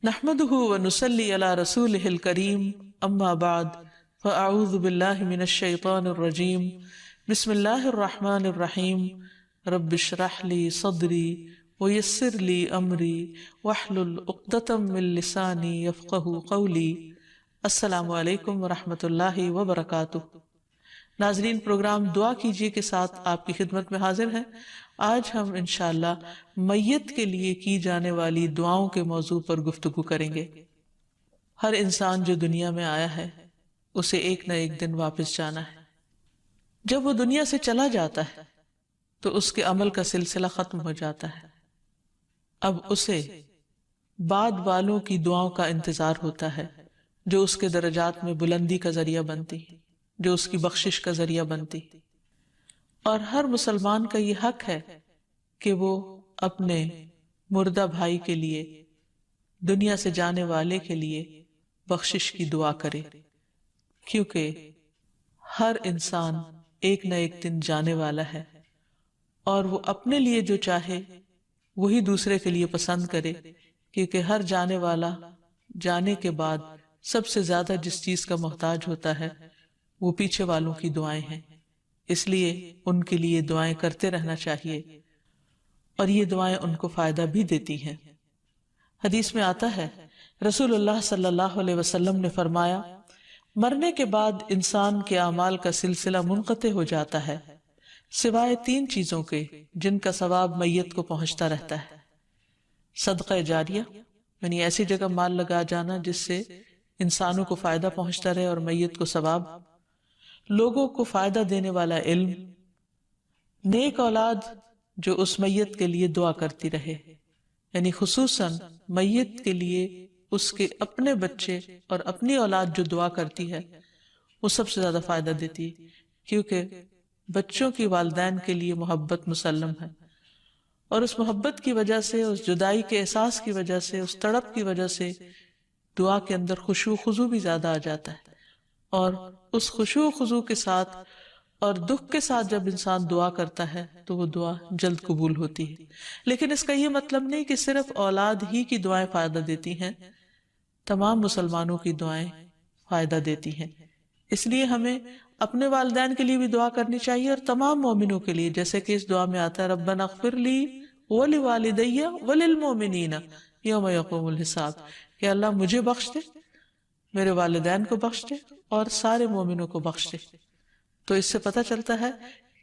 نحمده ونصلي على رسوله الكريم اما بعد فاعوذ بالله من الشيطان الرجيم بسم الله الرحمن الرحيم رب اشرح لي صدري ويسر لي امري واحلل عقدة من لساني يفقهوا قولي۔ السلام علیکم ورحمۃ اللہ وبرکاتہ۔ ناظرین، پروگرام دعا کیجیے کے ساتھ آپ کی خدمت میں حاضر ہیں۔ آج ہم انشاءاللہ میت کے لیے کی جانے والی دعاؤں کے موضوع پر گفتگو کریں گے۔ ہر انسان جو دنیا میں آیا ہے اسے ایک نہ ایک دن واپس جانا ہے۔ جب وہ دنیا سے چلا جاتا ہے تو اس کے عمل کا سلسلہ ختم ہو جاتا ہے۔ اب اسے بعد والوں کی دعاؤں کا انتظار ہوتا ہے جو اس کے درجات میں بلندی کا ذریعہ بنتی، جو اس کی بخشش کا ذریعہ بنتی۔ اور ہر مسلمان کا یہ حق ہے کہ وہ اپنے مردہ بھائی کے لیے، دنیا سے جانے والے کے لیے بخشش کی دعا کرے، کیونکہ ہر انسان ایک نہ ایک دن جانے والا ہے، اور وہ اپنے لیے جو چاہے وہی دوسرے کے لیے پسند کرے، کیونکہ ہر جانے والا جانے کے بعد سب سے زیادہ جس چیز کا محتاج ہوتا ہے وہ پیچھے والوں کی دعائیں ہیں۔ اس لیے ان کے لیے دعائیں کرتے رہنا چاہیے، اور یہ دعائیں ان کو فائدہ بھی دیتی ہیں۔ حدیث میں آتا ہے، رسول اللہ صلی اللہ علیہ وسلم نے فرمایا، مرنے کے بعد انسان کے اعمال کا سلسلہ منقطع ہو جاتا ہے سوائے 3 چیزوں کے جن کا ثواب میت کو پہنچتا رہتا ہے۔ صدقہ جاریہ، یعنی ایسی جگہ مال لگا جانا جس سے انسانوں کو فائدہ پہنچتا رہے اور میت کو ثواب، لوگوں کو فائدہ دینے والا علم، نیک اولاد جو اس میت کے لیے دعا کرتی رہے، یعنی خصوصاً میت کے لیے اس کے اپنے بچے اور اپنی اولاد جو دعا کرتی ہے وہ سب سے زیادہ فائدہ دیتی ہے، کیونکہ بچوں کی والدین کے لیے محبت مسلم ہے، اور اس محبت کی وجہ سے، اس جدائی کے احساس کی وجہ سے، اس تڑپ کی وجہ سے دعا کے اندر خشوع خضوع بھی زیادہ آ جاتا ہے، اور اس خشوع خضوع کے ساتھ اور دکھ کے ساتھ جب انسان دعا کرتا ہے تو وہ دعا جلد قبول ہوتی ہے۔ لیکن اس کا یہ مطلب نہیں کہ صرف اولاد ہی کی دعائیں فائدہ دیتی ہیں، تمام مسلمانوں کی دعائیں فائدہ دیتی ہیں۔ اس لیے ہمیں اپنے والدین کے لیے بھی دعا کرنی چاہیے اور تمام مومنوں کے لیے، جیسے کہ اس دعا میں آتا ہے، ربنا اغفر لی ولوالدی وللمؤمنین یوم یقوم الحساب، کہ اللہ مجھے بخش دے، میرے والدین کو بخش دے اور سارے مومنوں کو بخش دے۔ تو اس سے پتہ چلتا ہے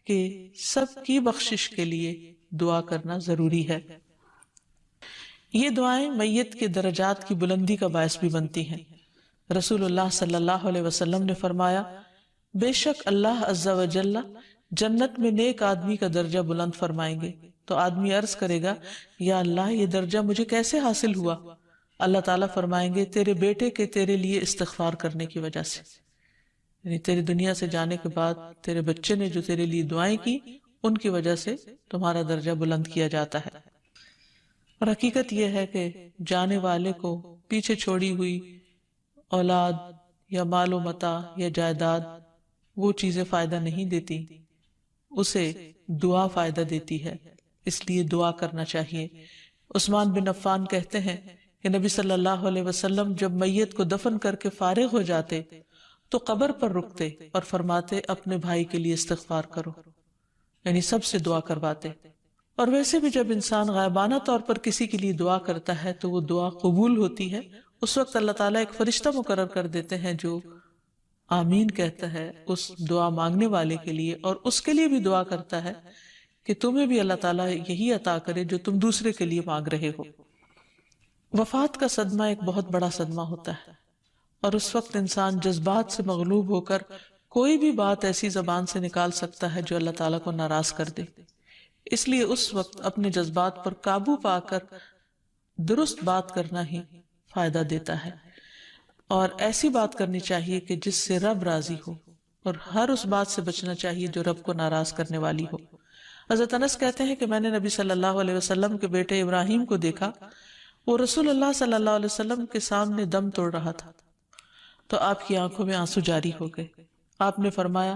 کہ سب کی بخشش کے لیے دعا کرنا ضروری ہے۔ یہ دعائیں میت کے درجات کی بلندی کا باعث بھی بنتی ہیں۔ رسول اللہ صلی اللہ علیہ وسلم نے فرمایا، بے شک اللہ عز و جل جنت میں نیک آدمی کا درجہ بلند فرمائیں گے، تو آدمی عرض کرے گا، یا اللہ یہ درجہ مجھے کیسے حاصل ہوا؟ اللہ تعالیٰ فرمائیں گے، تیرے بیٹے کے تیرے لیے استغفار کرنے کی وجہ سے، یعنی تیرے دنیا سے جانے کے بعد تیرے بچے نے جو تیرے لیے دعائیں کی، ان کی وجہ سے تمہارا درجہ بلند کیا جاتا ہے۔ اور حقیقت یہ ہے کہ جانے والے کو پیچھے چھوڑی ہوئی اولاد یا مال و متاع یا جائیداد وہ چیزیں فائدہ نہیں دیتی، اسے دعا فائدہ دیتی ہے، اس لیے دعا کرنا چاہیے۔ عثمان بن عفان کہتے ہیں کہ نبی صلی اللہ علیہ وسلم جب میت کو دفن کر کے فارغ ہو جاتے تو قبر پر رکتے اور فرماتے، اپنے بھائی کے لیے استغفار کرو، یعنی سب سے دعا کرواتے۔ اور ویسے بھی جب انسان غائبانہ طور پر کسی کے لیے دعا کرتا ہے تو وہ دعا قبول ہوتی ہے۔ اس وقت اللہ تعالیٰ ایک فرشتہ مقرر کر دیتے ہیں جو آمین کہتا ہے اس دعا مانگنے والے کے لیے، اور اس کے لیے بھی دعا کرتا ہے کہ تمہیں بھی اللہ تعالیٰ یہی عطا کرے جو تم دوسرے کے لیے مانگ رہے ہو۔ وفات کا صدمہ ایک بہت بڑا صدمہ ہوتا ہے، اور اس وقت انسان جذبات سے مغلوب ہو کر کوئی بھی بات ایسی زبان سے نکال سکتا ہے جو اللہ تعالیٰ کو ناراض کر دے۔ اس لیے اس وقت اپنے جذبات پر قابو پا کر درست بات کرنا ہی فائدہ دیتا ہے، اور ایسی بات کرنی چاہیے کہ جس سے رب راضی ہو، اور ہر اس بات سے بچنا چاہیے جو رب کو ناراض کرنے والی ہو۔ حضرت انس کہتے ہیں کہ میں نے نبی صلی اللہ علیہ وسلم کے بیٹے ابراہیم کو دیکھا، وہ رسول اللہ صلی اللہ علیہ وسلم کے سامنے دم توڑ رہا تھا، تو آپ کی آنکھوں میں آنسو جاری ہو گئے۔ آپ نے فرمایا،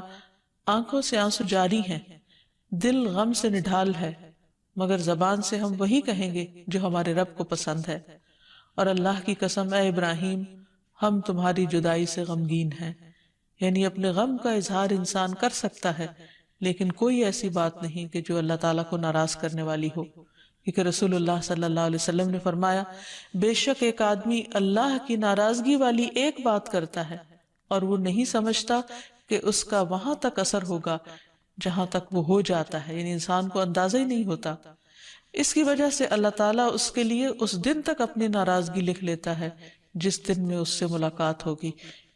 آنکھوں سے آنسو جاری ہیں، دل غم سے نڈھال ہے، مگر زبان سے ہم وہی کہیں گے جو ہمارے رب کو پسند ہے، اور اللہ کی قسم اے ابراہیم ہم تمہاری جدائی سے غمگین ہیں. یعنی اپنے غم کا اظہار انسان کر سکتا ہے لیکن کوئی ایسی بات نہیں کہ جو اللہ تعالیٰ کو ناراض کرنے والی ہو، کیونکہ رسول اللہ صلی اللہ علیہ وسلم نے فرمایا بے شک ایک آدمی اللہ کی ناراضگی والی ایک بات کرتا ہے اور وہ نہیں سمجھتا کہ اس کا وہاں تک اثر ہوگا جہاں تک وہ ہو جاتا ہے، یعنی انسان کو اندازہ ہی نہیں ہوتا. اس کی وجہ سے اللہ تعالیٰ اس کے لیے اس دن تک اپنی ناراضگی لکھ لیتا ہے جس دن میں اس سے ملاقات ہوگی.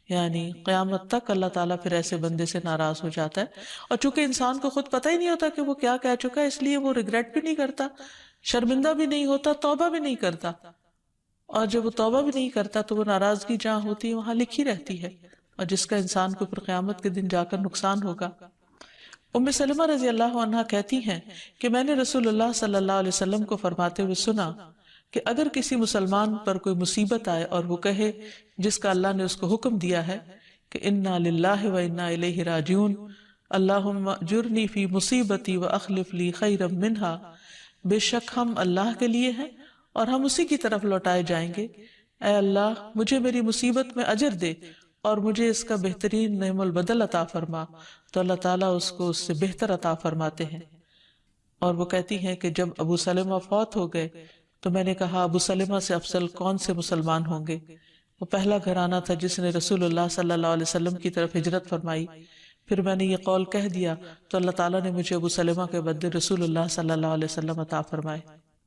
یعنی قیامت تک اللہ تعالیٰ پھر ایسے بندے سے ناراض ہو جاتا ہے. اور چونکہ انسان کو خود پتہ ہی نہیں ہوتا کہ وہ کیا کہہ چکا ہے، اس لیے وہ ریگریٹ بھی نہیں کرتا، شرمندہ بھی نہیں ہوتا، توبہ بھی نہیں کرتا. اور جب وہ توبہ بھی نہیں کرتا تو وہ ناراضگی جہاں ہوتی ہے وہاں لکھی رہتی ہے، اور جس کا انسان کو پھر قیامت کے دن جا کر نقصان ہوگا. ام سلمہ رضی اللہ عنہا کہتی ہیں کہ میں نے رسول اللہ صلی اللہ علیہ وسلم کو فرماتے ہوئے سنا کہ اگر کسی مسلمان پر کوئی مصیبت آئے اور وہ کہے جس کا اللہ نے اس کو حکم دیا ہے کہ انا للہ و انا الیہ راجعون، اللہم اجرنی فی مصیبتی و اخلف لی خیرا منہا، بے شک ہم اللہ کے لیے ہیں اور ہم اسی کی طرف لوٹائے جائیں گے، اے اللہ مجھے میری مصیبت میں اجر دے اور مجھے اس کا بہترین نعم البدل عطا فرما. تو اللہ تعالیٰ اس کو اس سے بہتر عطا فرماتے ہیں. اور وہ کہتی ہیں کہ جب ابو سلمہ فوت ہو گئے تو میں نے کہا ابو سلمہ سے افضل کون سے مسلمان ہوں گے؟ وہ پہلا گھرانہ تھا جس نے رسول اللہ صلی اللہ علیہ وسلم کی طرف ہجرت فرمائی. پھر میں نے یہ قول کہہ دیا تو اللہ تعالیٰ نے مجھے ابو سلمہ کے بدلے رسول اللہ صلی اللہ علیہ وسلم عطا فرمائے.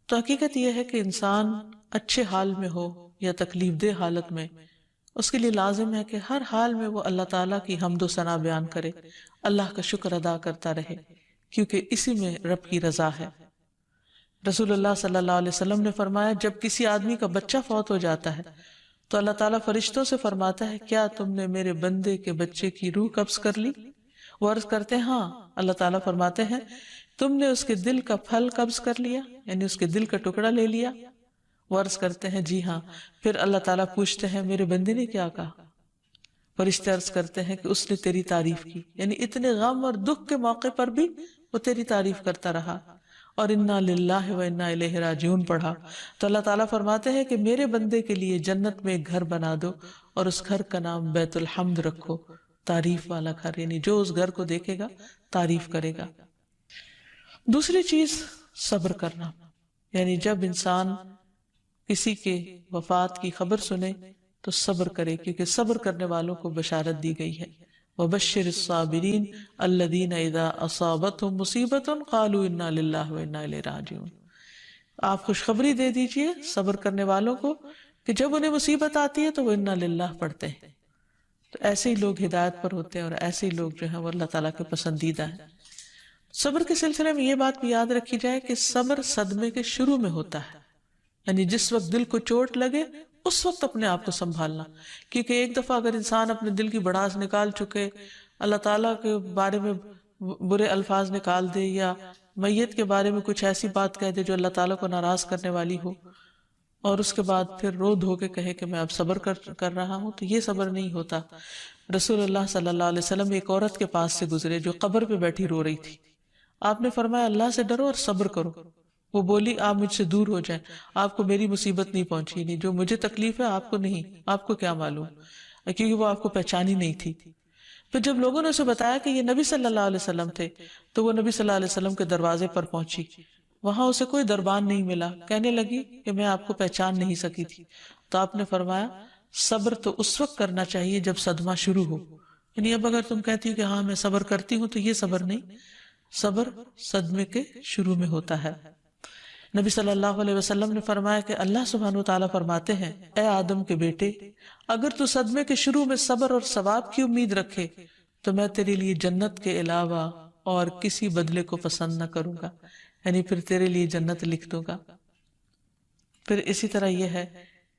تو حقیقت یہ ہے کہ انسان اچھے حال میں ہو یا تکلیف دہ حالت میں، اس کے لیے لازم ہے کہ ہر حال میں وہ اللہ تعالیٰ کی حمد و ثنا بیان کرے، اللہ کا شکر ادا کرتا رہے، کیونکہ اسی میں رب کی رضا ہے. رسول اللہ صلی اللہ علیہ وسلم نے فرمایا جب کسی آدمی کا بچہ فوت ہو جاتا ہے تو اللہ تعالیٰ فرشتوں سے فرماتا ہے کیا تم نے میرے بندے کے بچے کی روح قبض کر لی؟ وہ عرض کرتے ہیں ہاں. اللہ تعالیٰ فرماتے ہیں تم نے اس کے دل کا پھل قبض کر لیا، یعنی اس کے دل کا ٹکڑا لے لیا؟ وہ عرض کرتے ہیں جی ہاں. پھر اللہ تعالیٰ پوچھتے ہیں میرے بندے نے کیا کہا؟ فرشتے عرض کرتے ہیں کہ اس نے تیری تعریف کی، یعنی اتنے غم اور دکھ کے موقع پر بھی وہ تیری تعریف کرتا رہا اور انا للہ و انا الیہ راجعون پڑھا. تو اللہ تعالیٰ فرماتے ہیں کہ میرے بندے کے لیے جنت میں ایک گھر بنا دو اور اس گھر کا نام بیت الحمد رکھو، تعریف والا گھر، یعنی جو اس گھر کو دیکھے گا تعریف کرے گا. دوسری چیز صبر کرنا، یعنی جب انسان کسی کے وفات کی خبر سنے تو صبر کرے، کیونکہ صبر کرنے والوں کو بشارت دی گئی ہے وَبَشِّرِ الصَّابِرِينَ الَّذِينَ إِذَا أَصَابَتْهُمْ مُصِيبَةٌ قَالُوا إِنَّا لِلَّهِ وَإِنَّا إِلَيْهِ راجعون. آپ خوشخبری دے دیجئے صبر کرنے والوں کو کہ جب انہیں مصیبت آتی ہے تو وہ اِنَّا لِلَّهِ پڑھتے ہیں. تو ایسے ہی لوگ ہدایت پر ہوتے ہیں اور ایسے ہی لوگ جو ہیں وہ اللہ تعالیٰ کے پسندیدہ ہیں. صبر کے سلسلے میں یہ بات بھی یاد رکھی جائے کہ صبر صدمے کے شروع میں ہوتا ہے، یعنی جس وقت دل کو چوٹ لگے اس وقت اپنے آپ کو سنبھالنا. کیونکہ ایک دفعہ اگر انسان اپنے دل کی بڑاس نکال چکے، اللہ تعالیٰ کے بارے میں برے الفاظ نکال دے یا میت کے بارے میں کچھ ایسی بات کہہ دے جو اللہ تعالیٰ کو ناراض کرنے والی ہو، اور اس کے بعد پھر رو دھو کے کہے کہ میں اب صبر کر رہا ہوں، تو یہ صبر نہیں ہوتا. رسول اللہ صلی اللہ علیہ وسلم ایک عورت کے پاس سے گزرے جو قبر پہ بیٹھی رو رہی تھی. آپ نے فرمایا اللہ سے ڈرو اور صبر کرو. وہ بولی آپ مجھ سے دور ہو جائیں، آپ کو میری مصیبت نہیں پہنچی، نہیں جو مجھے تکلیف ہے آپ کو نہیں، آپ کو کیا معلوم، کیونکہ وہ آپ کو پہچانی نہیں تھی. پھر جب لوگوں نے اسے بتایا کہ یہ نبی صلی اللہ علیہ وسلم تھے تو وہ نبی صلی اللہ علیہ وسلم کے دروازے پر پہنچی. وہاں اسے کوئی دربان نہیں ملا، کہنے لگی کہ میں آپ کو پہچان نہیں سکی تھی. تو آپ نے فرمایا صبر تو اس وقت کرنا چاہیے جب صدمہ شروع ہو. یعنی اب اگر تم کہتی ہو کہ ہاں میں صبر کرتی ہوں تو یہ صبر نہیں، صبر صدمے کے شروع میں ہوتا ہے. نبی صلی اللہ علیہ وسلم نے فرمایا کہ اللہ سبحانہ وتعالیٰ فرماتے ہیں اے آدم کے بیٹے، اگر تو صدمے کے شروع میں صبر اور ثواب کی امید رکھے تو میں تیرے لیے جنت کے علاوہ اور کسی بدلے کو پسند نہ کروں گا، یعنی پھر تیرے لیے جنت لکھ دوں گا. پھر اسی طرح یہ ہے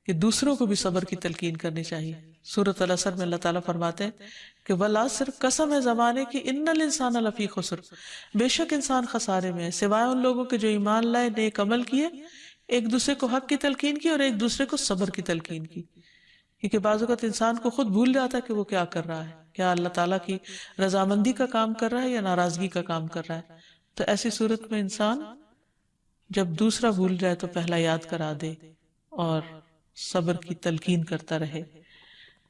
کہ دوسروں کو بھی صبر کی تلقین کرنی چاہیے. سورۃ العصر میں اللہ تعالیٰ فرماتے ہیں کہ والعصر، قسم ہے زمانے کی، ان الانسان لفی خسر، بے شک انسان خسارے میں ہے سوائے ان لوگوں کے جو ایمان لائے، نیک عمل کیے، ایک دوسرے کو حق کی تلقین کی اور ایک دوسرے کو صبر کی تلقین کی. کیونکہ بعض اوقات انسان کو خود بھول جاتا ہے کہ وہ کیا کر رہا ہے، کیا اللہ تعالیٰ کی رضامندی کا کام کر رہا ہے یا ناراضگی کا کام کر رہا ہے. تو ایسی صورت میں انسان جب دوسرا بھول جائے تو پہلا یاد کرا دے اور صبر کی تلقین کرتا رہے۔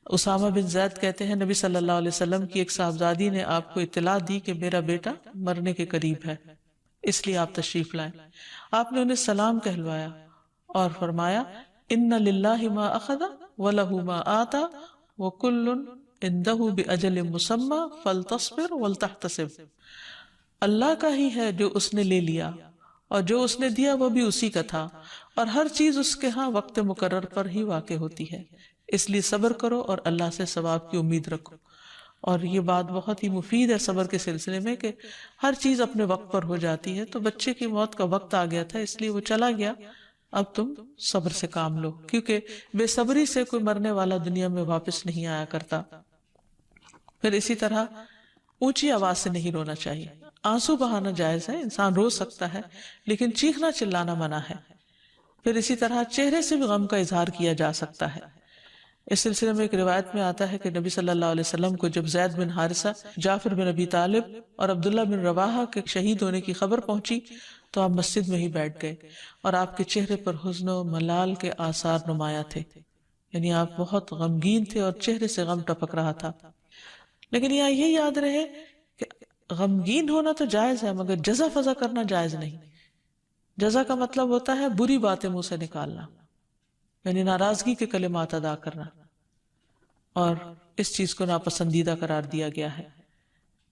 اسامہ بن زید کہتے ہیں نبی صلی اللہ علیہ وسلم کی ایک صاحبزادی نے آپ کو اطلاع دی کہ میرا بیٹا مرنے کے قریب ہے، اس لیے آپ تشریف لائیں۔ آپ نے انہیں سلام کہلوایا اور فرمایا ان للہ ما اخذ ولہ ما آتا وکل عندہ باجل مسمی فلتصبر ولتحتسب۔ اللہ کا ہی ہے جو اس نے لے لیا، اور جو اس نے دیا وہ بھی اسی کا تھا، اور ہر چیز اس کے ہاں وقت مقرر پر ہی واقع ہوتی ہے، اس لیے صبر کرو اور اللہ سے ثواب کی امید رکھو۔ اور یہ بات بہت ہی مفید ہے صبر کے سلسلے میں کہ ہر چیز اپنے وقت پر ہو جاتی ہے۔ تو بچے کی موت کا وقت آ گیا تھا، اس لیے وہ چلا گیا، اب تم صبر سے کام لو، کیونکہ بے صبری سے کوئی مرنے والا دنیا میں واپس نہیں آیا کرتا۔ پھر اسی طرح اونچی آواز سے نہیں رونا چاہیے۔ آنسو بہانا جائز ہے، انسان رو سکتا ہے، لیکن چیخنا چلانا منع ہے۔ پھر اسی طرح چہرے سے بھی غم کا اظہار کیا جا سکتا ہے۔ اس سلسلے میں ایک روایت میں آتا ہے کہ نبی صلی اللہ علیہ وسلم کو جب زید بن حارثہ، جعفر بن ابی طالب اور عبداللہ بن رواحہ کے شہید ہونے کی خبر پہنچی تو آپ مسجد میں ہی بیٹھ گئے، اور آپ کے چہرے پر حزن و ملال کے آثار نمایاں تھے، یعنی آپ بہت غمگین تھے اور چہرے سے غم ٹپک رہا تھا۔ لیکن یہاں یہ یاد رہے کہ غمگین ہونا تو جائز ہے، مگر جزا فضا کرنا جائز نہیں۔ جزا کا مطلب ہوتا ہے بری باتیں منہ سے نکالنا، یعنی ناراضگی کے کلمات ادا کرنا، اور اس چیز کو ناپسندیدہ قرار دیا گیا ہے۔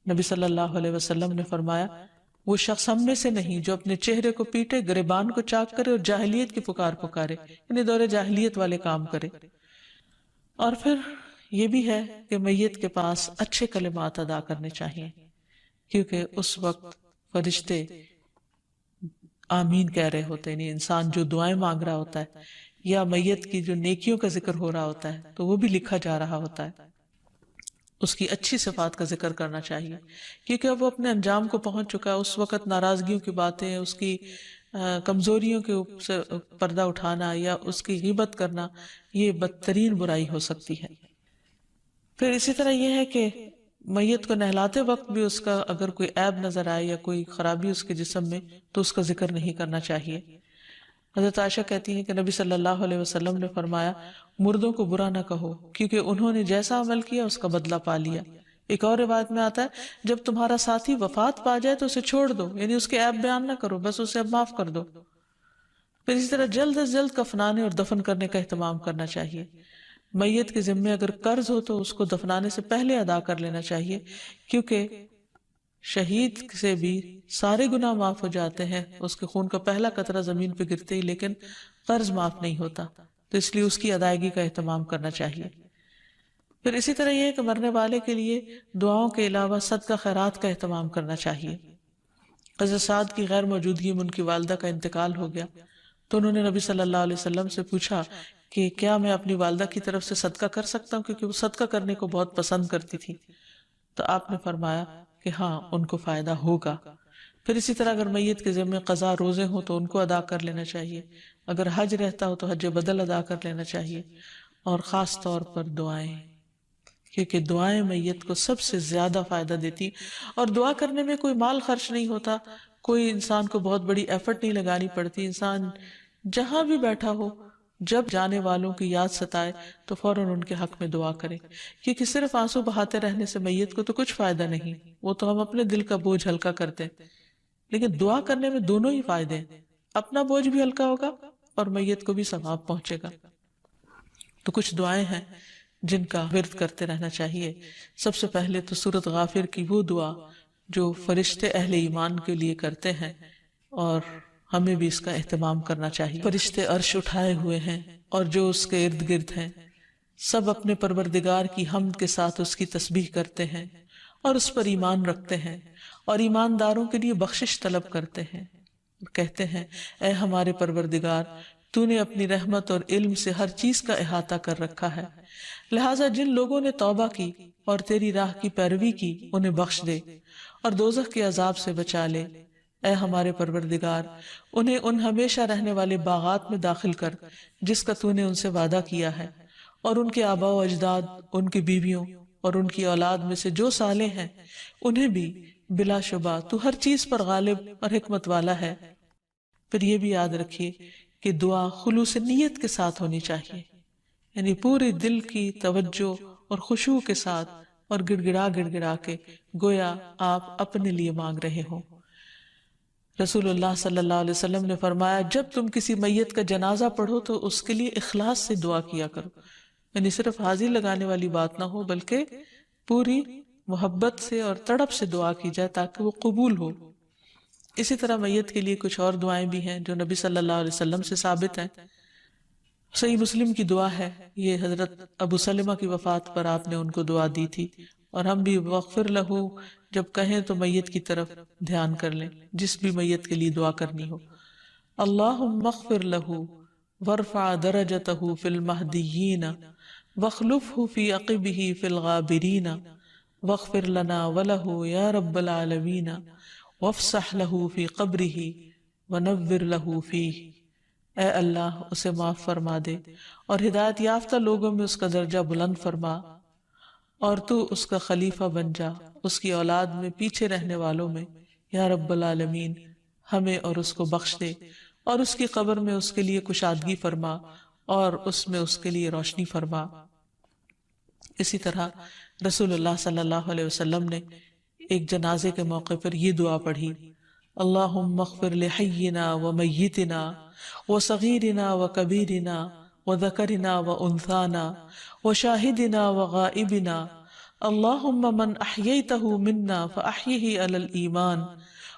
نبی صلی اللہ علیہ وسلم نے فرمایا وہ شخص ہم میں سے نہیں جو اپنے چہرے کو پیٹے، گریبان کو چاک کرے اور جاہلیت کی پکار پکارے، یعنی دور جاہلیت والے کام کرے۔ اور پھر یہ بھی ہے کہ میت کے پاس اچھے کلمات ادا کرنے چاہیے، کیونکہ اس وقت فرشتے آمین کہہ رہے ہوتے ہیں، یعنی انسان جو دعائیں مانگ رہا ہوتا ہے یا میت کی جو نیکیوں کا ذکر ہو رہا ہوتا ہے تو وہ بھی لکھا جا رہا ہوتا ہے۔ اس کی اچھی صفات کا ذکر کرنا چاہیے، کیونکہ اب وہ اپنے انجام کو پہنچ چکا ہے۔ اس وقت ناراضگیوں کی باتیں، اس کی کمزوریوں کے سے پردہ اٹھانا یا اس کی غیبت کرنا، یہ بدترین برائی ہو سکتی ہے۔ پھر اسی طرح یہ ہے کہ میت کو نہلاتے وقت بھی اس کا اگر کوئی عیب نظر آئے یا کوئی خرابی اس کے جسم میں تو اس کا ذکر نہیں کرنا چاہیے۔ حضرت عائشہ کہتی ہیں کہ نبی صلی اللہ علیہ وسلم نے فرمایا مردوں کو برا نہ کہو، کیونکہ انہوں نے جیسا عمل کیا اس کا بدلہ پا لیا۔ ایک اور روایت میں آتا ہے جب تمہارا ساتھی وفات پا جائے تو اسے چھوڑ دو، یعنی اس کے عیب بیان نہ کرو، بس اسے اب معاف کر دو۔ پھر اسی طرح جلد از جلد کفنانے اور دفن کرنے کا اہتمام کرنا چاہیے۔ میت کے ذمے اگر قرض ہو تو اس کو دفنانے سے پہلے ادا کر لینا چاہیے، کیونکہ شہید سے بھی سارے گناہ معاف ہو جاتے ہیں، اس کے خون کا پہلا قطرہ زمین پہ گرتے ہی، لیکن قرض معاف نہیں ہوتا، تو اس لیے اس کی ادائیگی کا اہتمام کرنا چاہیے۔ پھر اسی طرح یہ ہے کہ مرنے والے کے لیے دعاؤں کے علاوہ صدقہ خیرات کا اہتمام کرنا چاہیے۔ حضرت سعد کی غیر موجودگی میں ان کی والدہ کا انتقال ہو گیا تو انہوں نے نبی صلی اللہ علیہ وسلم سے پوچھا کہ کیا میں اپنی والدہ کی طرف سے صدقہ کر سکتا ہوں، کیونکہ وہ صدقہ کرنے کو بہت پسند کرتی تھی۔ تو آپ نے فرمایا کہ ہاں ان کو فائدہ ہوگا۔ پھر اسی طرح اگر میت کے ذمہ قضا روزے ہوں تو ان کو ادا کر لینا چاہیے، اگر حج رہتا ہو تو حج بدل ادا کر لینا چاہیے، اور خاص طور پر دعائیں، کیونکہ دعائیں میت کو سب سے زیادہ فائدہ دیتی، اور دعا کرنے میں کوئی مال خرچ نہیں ہوتا، کوئی انسان کو بہت بڑی ایفرٹ نہیں لگانی پڑتی۔ انسان جہاں بھی بیٹھا ہو جب جانے والوں کی یاد ستائے تو فوراً ان کے حق میں دعا کرے، کیونکہ صرف آنسو بہاتے رہنے سے میت کو تو کچھ فائدہ نہیں، وہ تو ہم اپنے دل کا بوجھ ہلکا کرتے ہیں، لیکن دعا کرنے میں دونوں ہی فائدے ہیں، اپنا بوجھ بھی ہلکا ہوگا اور میت کو بھی ثواب پہنچے گا۔ تو کچھ دعائیں ہیں جن کا ورد کرتے رہنا چاہیے۔ سب سے پہلے تو سورۃ غافر کی وہ دعا جو فرشتے اہل ایمان کے لیے کرتے ہیں، اور ہمیں بھی اس کا اہتمام کرنا چاہیے۔ فرشتے عرش اٹھائے ہوئے ہیں اور جو اس کے ارد گرد ہیں، سب اپنے پروردگار کی حمد کے ساتھ اس کی تسبیح کرتے ہیں اور اس پر ایمان رکھتے ہیں، اور ایمانداروں کے لیے بخشش طلب کرتے ہیں، اور کہتے ہیں اے ہمارے پروردگار، تو نے اپنی رحمت اور علم سے ہر چیز کا احاطہ کر رکھا ہے، لہٰذا جن لوگوں نے توبہ کی اور تیری راہ کی پیروی کی انہیں بخش دے اور دوزخ کے عذاب سے بچا لے۔ اے ہمارے پروردگار، انہیں ان ہمیشہ رہنے والے باغات میں داخل کر جس کا تو نے ان سے وعدہ کیا ہے، اور ان کے آباء و اجداد، ان کی بیویوں اور ان کی اولاد میں سے جو صالح ہیں انہیں بھی، بلا شبہ تو ہر چیز پر غالب اور حکمت والا ہے۔ پھر یہ بھی یاد رکھیے کہ دعا خلوص نیت کے ساتھ ہونی چاہیے، یعنی پوری دل کی توجہ اور خشوع کے ساتھ، اور گڑ گڑا کے گویا آپ اپنے لیے مانگ رہے ہوں۔ رسول اللہ صلی اللہ علیہ وسلم نے فرمایا جب تم کسی میت کا جنازہ پڑھو تو اس کے لیے اخلاص سے دعا کیا کرو، یعنی صرف حاضری لگانے والی بات نہ ہو بلکہ پوری محبت سے اور تڑپ سے دعا کی جائے تاکہ وہ قبول ہو۔ اسی طرح میت کے لیے کچھ اور دعائیں بھی ہیں جو نبی صلی اللہ علیہ وسلم سے ثابت ہیں۔ صحیح مسلم کی دعا ہے، یہ حضرت ابو سلمہ کی وفات پر آپ نے ان کو دعا دی تھی، اور ہم بھی وغفر لہو جب کہیں تو میت کی طرف دھیان کر لیں جس بھی میت کے لیے دعا کرنی ہو۔ اللہم اغفر لہو وارفع درجتہ فی المہدیین واخلفہ فی عقبہ فی الغابرین واغفر لنا ولہ یا رب العالمین وافسح لہ فی قبرہ ونور لہ فیہ۔ اے اللہ اسے معاف فرما دے اور ہدایت یافتہ لوگوں میں اس کا درجہ بلند فرما، اور تو اس کا خلیفہ بن جا اس کی اولاد میں پیچھے رہنے والوں میں، یا رب العالمین ہمیں اور اس کو بخش دے، اور اس کی قبر میں اس کے لیے کشادگی فرما اور اس میں اس کے لیے روشنی فرما۔ اسی طرح رسول اللہ صلی اللہ علیہ وسلم نے ایک جنازے کے موقع پر یہ دعا پڑھی، اللہم اغفر لحینا ومیتنا وصغیرنا وکبیرنا وذکرنا وانثانا وشاہدنا وغائبنا اللہم من احییتہ منا فاحیہ علی الایمان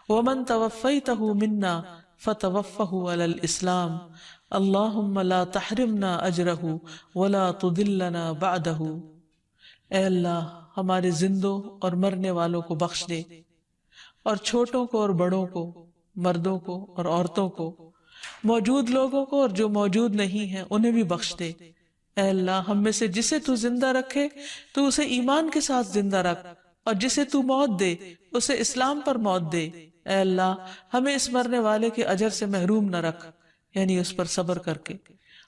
ومن توفیتہ منا فتوفہ علی الاسلام اللہم لا تحرمنا اجرہ ولا تضلنا بعدہ۔ اے اللہ ہمارے زندوں اور مرنے والوں کو بخش دے، اور چھوٹوں کو اور بڑوں کو، مردوں کو اور عورتوں کو، موجود لوگوں کو اور جو موجود نہیں ہیں انہیں بھی بخش دے۔ اے اللہ ہم میں سے جسے تو زندہ رکھے تو اسے ایمان کے ساتھ زندہ رکھ، اور جسے تو موت دے اسے اسلام پر موت دے۔ اے اللہ ہمیں اس مرنے والے کے اجر سے محروم نہ رکھ، یعنی اس پر صبر کر کے،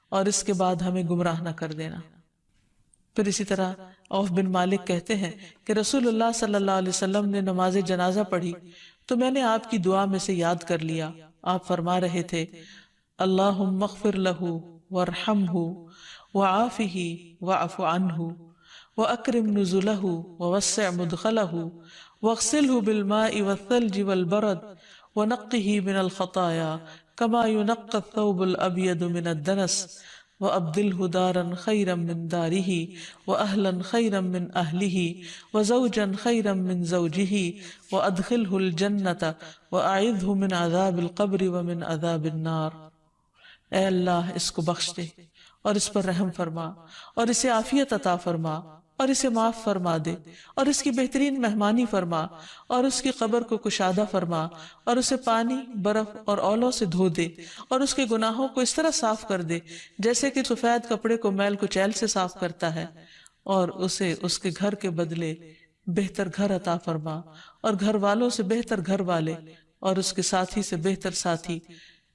اور اس کے بعد ہمیں گمراہ نہ کر دینا۔ پھر اسی طرح عوف بن مالک کہتے ہیں کہ رسول اللہ صلی اللہ علیہ وسلم نے نماز جنازہ پڑھی تو میں نے آپ کی دعا میں سے یاد کر لیا۔ آپ فرما رہے تھے اللہم اغفر لہ وارحمہ وعافہ واعف عنہ واکرم نزلہ ووسع مدخلہ واغسلہ بالماء والثلج والبرد ونقہ من الخطایا کما ینقى الثوب الابید من الدنس وَأَبْدِلْهُ دَارًا خَيْرًا مِّن دَارِهِ وَأَهْلًا خَيْرًا مِّن أَهْلِهِ وَزَوْجًا خَيْرًا مِّن زَوْجِهِ وَأَدْخِلْهُ الْجَنَّةَ وَأَعِذْهُ مِنْ عَذَابِ الْقَبْرِ وَمِنْ عَذَابِ النَّارِ۔ اے اللہ اس کو بخش دے اور اس پر رحم فرما اور اسے عافیت عطا فرما اور اسے معاف فرما دے اور اس کی بہترین مہمانی فرما اور اس کی قبر کو کشادہ فرما اور اسے پانی، برف اور اولوں سے دھو دے اور اس کے گناہوں کو اس طرح صاف کر دے جیسے کہ سفید کپڑے کو میل کچیل سے صاف کرتا ہے، اور اسے اس کے گھر کے بدلے بہتر گھر عطا فرما اور گھر والوں سے بہتر گھر والے اور اس کے ساتھی سے بہتر ساتھی،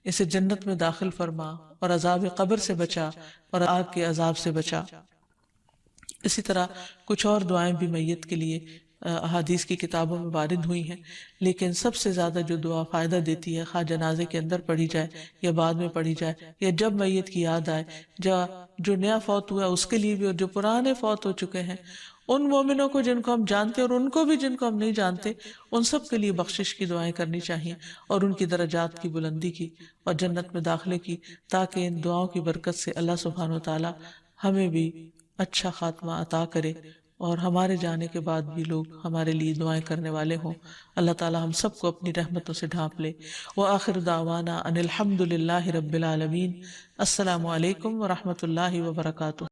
اسے جنت میں داخل فرما اور عذاب قبر سے بچا اور آگ کے عذاب سے بچا۔ اسی طرح کچھ اور دعائیں بھی میت کے لیے احادیث کی کتابوں میں وارد ہوئی ہیں، لیکن سب سے زیادہ جو دعا فائدہ دیتی ہے، خواہ جنازے کے اندر پڑھی جائے یا بعد میں پڑھی جائے یا جب میت کی یاد آئے، جو نیا فوت ہوا اس کے لیے بھی اور جو پرانے فوت ہو چکے ہیں، ان مومنوں کو جن کو ہم جانتے اور ان کو بھی جن کو ہم نہیں جانتے، ان سب کے لیے بخشش کی دعائیں کرنی چاہیے اور ان کی درجات کی بلندی کی اور جنت میں داخلے کی، تاکہ ان دعاؤں کی برکت سے اللہ سبحانہ وتعالی ہمیں بھی اچھا خاتمہ عطا کرے اور ہمارے جانے کے بعد بھی لوگ ہمارے لیے دعائیں کرنے والے ہوں۔ اللہ تعالی ہم سب کو اپنی رحمتوں سے ڈھانپ لے۔ وآخر دعوانا ان الحمد للہ رب العالمین۔ السلام علیکم ورحمۃ اللہ وبرکاتہ۔